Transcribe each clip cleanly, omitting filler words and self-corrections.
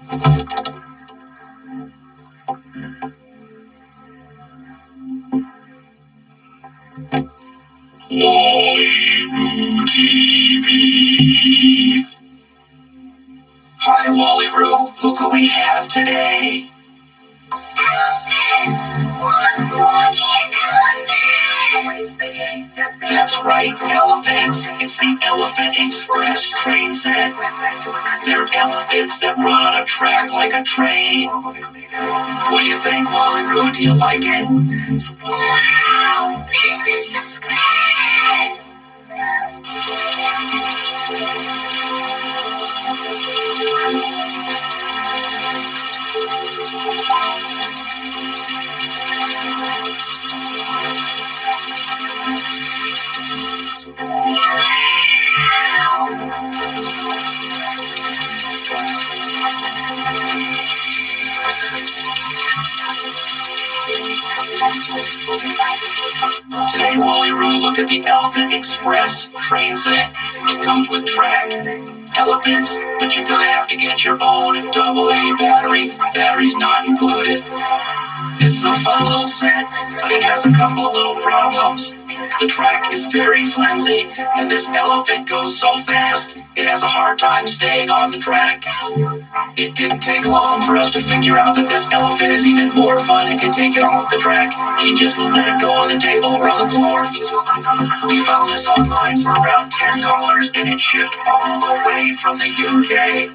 WallyRooTV. Hi, WallyRoo. Look who we have today. Elephants! That's right, elephants. It's the Elephant Express train set. They're elephants that run on a track like a train. What do you think, WallyRoo? Do you like it? Wow! This is the best! Today, WallyRoo, look at the Elephant Express train set. It comes with track, elephants, but you're gonna have to get your own AA battery. Battery's not included. This is a fun little set, but it has a couple of little problems. The track is very flimsy, and this elephant goes so fast, it has a hard time staying on the track. It didn't take long for us to figure out that this elephant is even more fun if you take it off the track and you just let it go on the table or on the floor. We found this online for around $10 and it shipped all the way from the UK.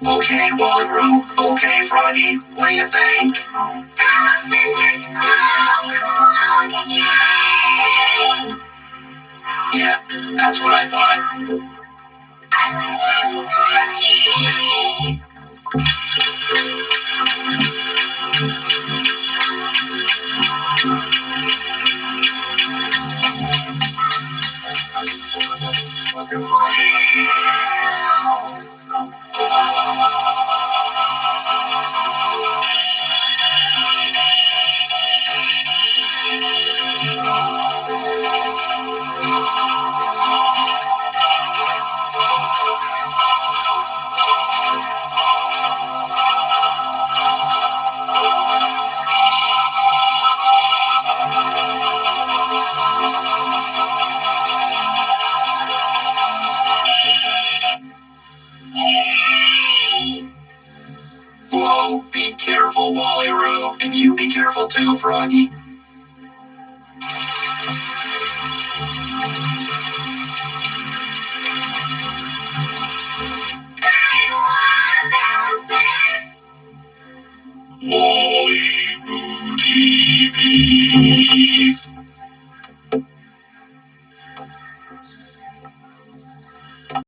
Okay, WallyRoo. Okay, Froggy. What do you think? Elephants are so cool! Yay! Yeah, that's what I thought. Whoa, be careful, WallyRoo. And you be careful too, Froggy. WallyRooTV.